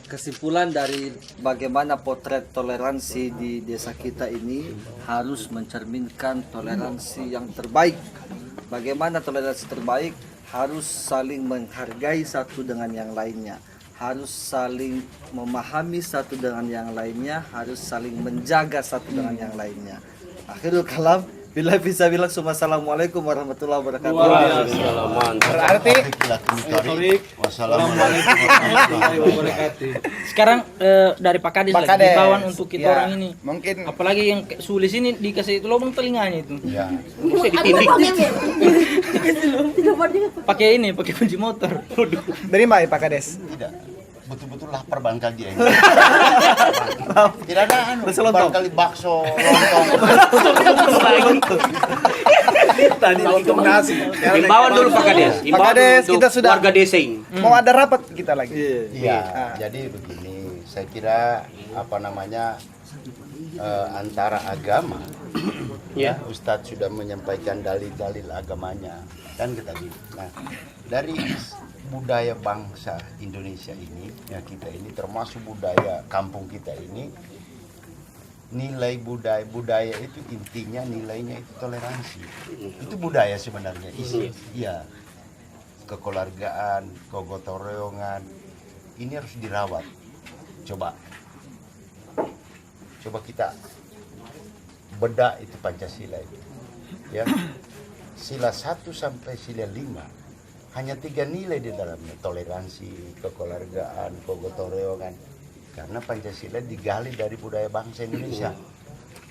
Kesimpulan dari bagaimana potret toleransi di desa kita ini harus mencerminkan toleransi yang terbaik. Bagaimana toleransi terbaik? Harus saling menghargai satu dengan yang lainnya, harus saling memahami satu dengan yang lainnya, harus saling menjaga satu dengan yang lainnya. Akhirul kalam, bila bisa bilang assalamualaikum warahmatullahi wabarakatuh. Berarti Wassalamualaikum warahmatullahi wabarakatuh. Sekarang dari Pak Kades Pak lagi, Kades. himbauan untuk kita Ya, orang ini. mungkin Apalagi yang sulis ini dikasih itu lubang telinganya itu. Ya. Pakai ini, pakai kunci motor. dari Mbak Pak Kades. Tidak. Betul-betul lapar barangkali dia ini. Tidak ada anu, barangkali bakso, lontong. Tadi untuk nasi. Himbauan dulu Pak Kades. Pak Kades, kita sudah warga desa ini. mau ada rapat kita lagi. Iya, jadi begini, saya kira apa namanya antara agama, ya Ustadz sudah menyampaikan dalil-dalil agamanya, kan kita gitu. Nah, dari budaya bangsa Indonesia ini, ya kita ini termasuk budaya kampung kita ini, nilai budaya itu intinya nilainya itu toleransi. Itu budaya sebenarnya isi. Iya. Kekeluargaan, kegotong royongan ini harus dirawat. Coba kita bedah itu Pancasila itu. Ya. Sila 1 sampai sila 5. Hanya 3 nilai di dalamnya, toleransi, kekeluargaan, kegotong royongan. Karena Pancasila digali dari budaya bangsa Indonesia.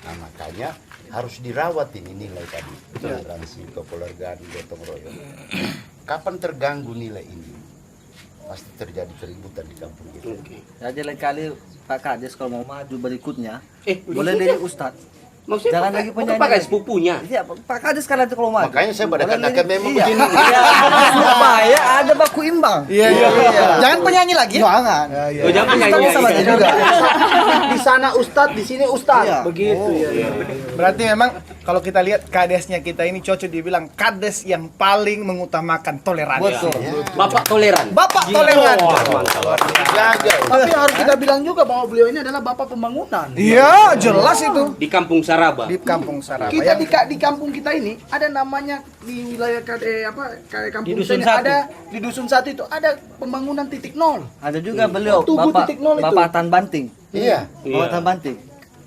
Nah, makanya harus dirawat ini nilai tadi, toleransi, kekeluargaan, gotong royong. Kapan terganggu nilai ini? Pasti terjadi keributan di kampung kita. Jadi lain kali Pak Kades kalau mau maju berikutnya, boleh dari Ustadz. Maksudnya Jangan Pak- lagi bukan penyanyi. Pak Kades sepupunya. Iya, Pak Kades kalian tuh kalau maju. Makanya saya badakan-badakan memang Iya. begini. Supaya ada baku imbang. Iya. Jangan penyanyi lagi. Jangan. Oh, jangan penyanyi. Kita sama aja juga. Di sana Ustadz, di sini Ustadz. Iya. Begitu ya. Berarti memang kalau kita lihat kadesnya kita ini cocok dibilang kades yang paling mengutamakan toleransi. Betul. Bapak toleran. Bapak toleran. Jaga. Tapi harus kita bilang juga bahwa beliau ini adalah bapak pembangunan. Iya, jelas itu. Di kampung Saraba. Di kampung Saraba. Kita Yang di kampung kita ini ada namanya di wilayah kayak kampung Di kita dusun ini satu. ada di dusun satu itu ada pembangunan titik nol. Ada juga beliau Tugu Bapak titik nol itu. Bapak Tan Banting. Iya. Bapak Tan Banting.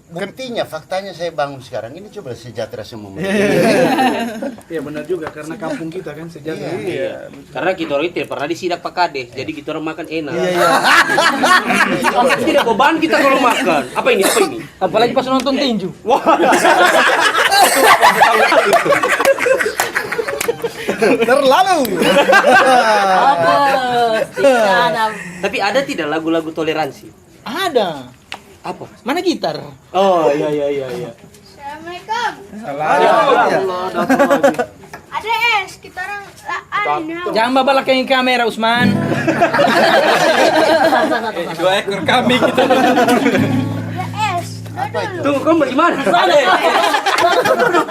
Buktinya, faktanya saya bangun sekarang ini coba sejahtera semua. Iya benar juga karena kampung kita kan sejarah. Iya. Karena kita orang itu tidak pernah disidak Pak Kades, jadi kita orang makan enak. Tidak beban kita kalau makan. Apa ini? Apalagi pas nonton tinju. Terlalu. Tapi ada tidak lagu-lagu toleransi? Ada. Apa? Mana gitar? Oh iya. Assalamualaikum. Ada es, kita orang Jangan babalak yang kamera Usman. 2 ekor kambing kita. Ada es. Tunggu, kamu bagaimana?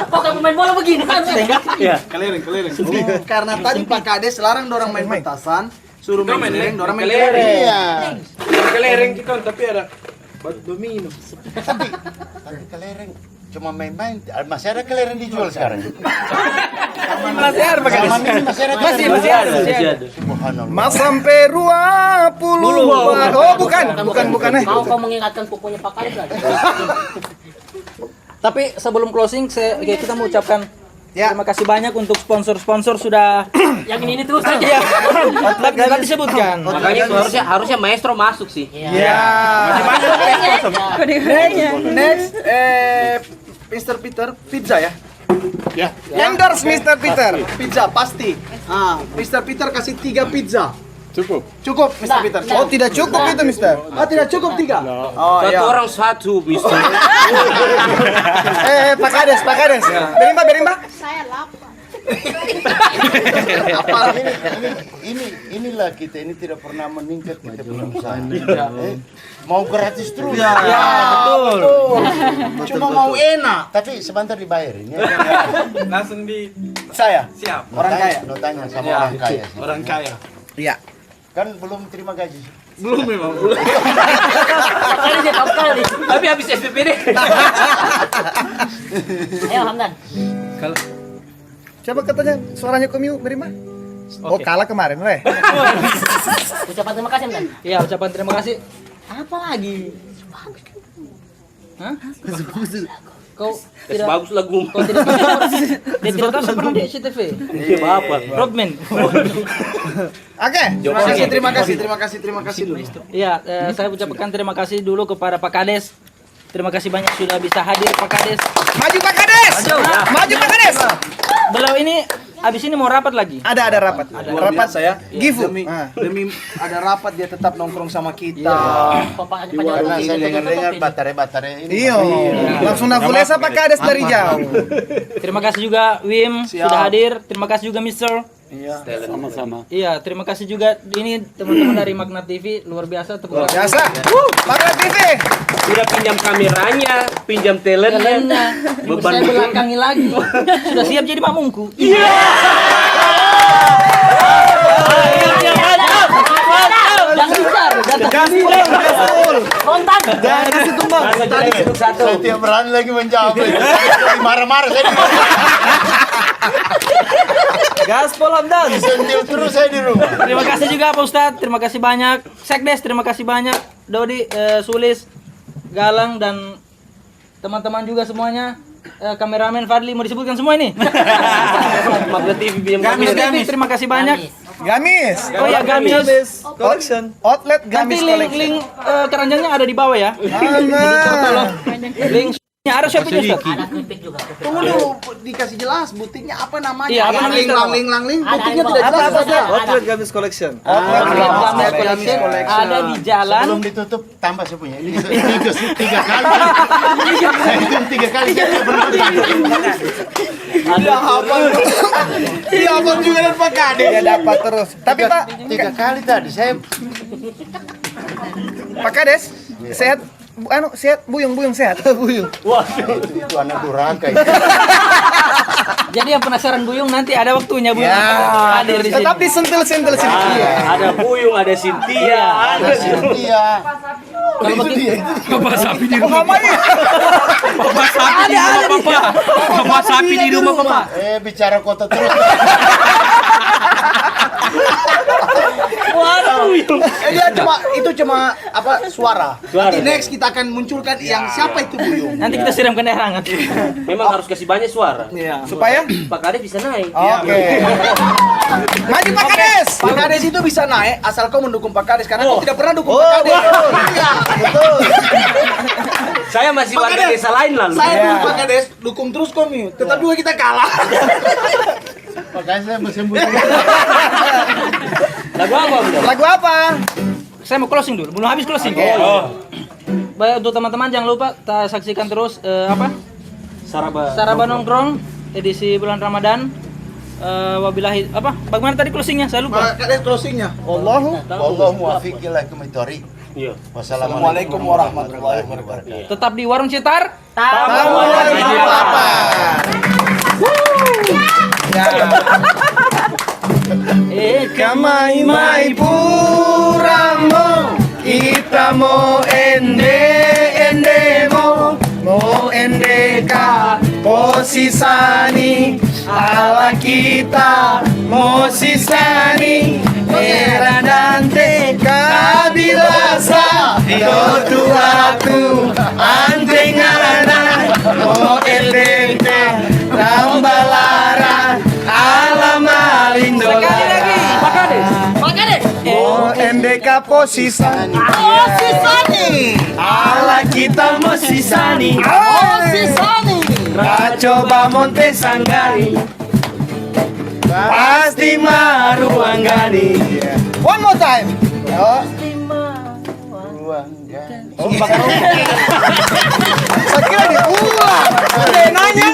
Kok kamu main bola begini? Iya. Kelereng. Karena tadi Pak Kades larang dorang main petasan, suruh main kelereng, dorang main kelereng. Iya. Kelereng kita tapi ada batu domino. Tapi kelereng cuma main-main. Masih ada kelereng dijual sekarang. Masih ada Pak Kades. Masih ada. Subhanallah. Mas sampai 20. Oh, bukan. Mau kau mengingatkan pokoknya Pak Kades lagi. Tapi sebelum closing, kita mau ucapkan terima kasih banyak untuk sponsor-sponsor sudah Yang ini terus aja. ya, dapat disebutkan. Makanya itu harusnya maestro masuk sih. Ya. Next, Mr. Peter, pizza ya? Ya. Endorse Mr. Peter. Pizza pasti. Mr. Peter kasih 3 pizza. Cukup Mr. Peter. Oh, tidak cukup itu, Mister. Tidak cukup 3. Oh Satu iya. orang satu, Mister. Pak Kades. Berimba. Saya lapar. Apa inilah kita ini tidak pernah meningkat kita punya usaha. Mau gratis terus. Ya, betul. Cuma mau enak. Tapi sebentar dibayarin ya. Langsung di Saya siap. orang kaya. Lo tanya sama orang kaya sih. Orang kaya. Iya. Kan belum terima gaji. Belum memang. Kali dia top kali. Tapi habis SPPD. Ayo Hamdan. Coba katanya suaranya Komiu Berimba. Oh, kalah kemarin, Re. Ucapan terima kasih Hamdan. Iya, ucapan terima kasih. Apa lagi? Hah? Kau tidak Bagus lagu. kau tidak dia tidak tahu saya pernah di SCTV. Iya, apa? Rodman. Oke. Terima kasih dulu. Iya, saya ucapkan terima kasih dulu kepada Pak Kades. Terima kasih banyak sudah bisa hadir Pak Kades. Maju Pak Kades. Maju Pak Kades. Beliau ini habis ini mau rapat lagi. Ada rapat. Luar biasa ya. Gifu. Demi ada rapat dia tetap nongkrong sama kita. Karena saya dengar baterai ini. Iya. Langsung nafulesa Pak Kades dari jauh. Terima kasih juga Wim sudah hadir. Terima kasih juga Mister. Iya. Sama-sama. Iya, terima kasih juga ini teman-teman dari Magna TV luar biasa tepuk tangan. Biasa. Magna TV. Sudah pinjam kameranya, pinjam talentnya. Saya belakangi lagi. Sudah siap jadi mamungku. Iya. Jangan bicar, Gaspol. kontak. Jangan kasih tumbang. Saya tiap berani lagi menjawab. Marah-marah saya. Gaspol Hamdan. Sentil terus saya di rumah. Terima kasih juga Pak Ustadz, terima kasih banyak. Sekdes, terima kasih banyak. Dodi, Sulis, Galang dan teman-teman juga semuanya. Kameramen Fadli mau disebutkan semua ini. Magna TV pinjam Gamis, kamera. terima kasih banyak. Gamis. Oh ya Gamis. Collection. Outlet Nanti Gamis Collection. link keranjangnya ada di bawah ya. Link ada Shopee Ustaz. Tunggu dulu, dikasih jelas butiknya apa namanya. Iya, apa namanya? Langling, butiknya tidak jelas saja. Outlet Gamis Collection. Gamis Collection ada di jalan. Belum ditutup tambah saya punya. Ini 3 kali. Saya hitung 3 kali saya berhutang. Iya, Abang juga dan Pak Kades. Dia dapat terus. Tapi Pak, 3 kali tadi saya Pak Kades, sehat. Sehat, buyung sehat. Buyung. itu anak durhaka itu. Jadi yang penasaran Buyung nanti ada waktunya Buyung Ya. hadir di sini. Tetap disentil-sentil sini. Ada Buyung, ada Cynthia, ada Iya. Kalau begitu Bapak sapi di rumah. Mamanya. Bapak sapi di rumah Bapak. Bapak sapi di rumah Bapak. Bicara kota terus. Dia cuma apa suara. Nanti next kita akan munculkan yang siapa itu Buyung. nanti kita siramkan air hangat. Memang harus kasih banyak suara. Supaya Pak Kades bisa naik. Oke. Maju Pak Kades. Pak Kades itu bisa naik asal kau mendukung Pak Kades karena kau tidak pernah dukung Pak Kades. Iya, betul. Saya masih warga desa lain lalu. Saya dukung Pak Kades, dukung terus kau nih. Tetap juga kita kalah. Makanya saya bersembunyi. Lagu apa? Bro? Lagu apa? Saya mau closing dulu. Belum habis closing. Baik, untuk teman-teman jangan lupa kita saksikan terus apa? Saraba Nongkrong edisi bulan Ramadan. Wabillahi apa? Bagaimana tadi closingnya? Saya lupa. Kalian closingnya. Allahu muwaffiq ila kumithori. Iya. Wassalamualaikum warahmatullahi wabarakatuh. Tetap di Warung Cetar. Tamu lagi apa? Kamai mai puramo kita mo ende mo endeka posisani ala kita mo sisani era dante kabilasa dotuatu antengana mo endeka rambalara ala malindola mo endeka posisani ala kita mo sisani Racoba Monte Sanggari pasti maruanggani. One more time. Pasti maruanggani. Saya kira diulang. Udah nanya.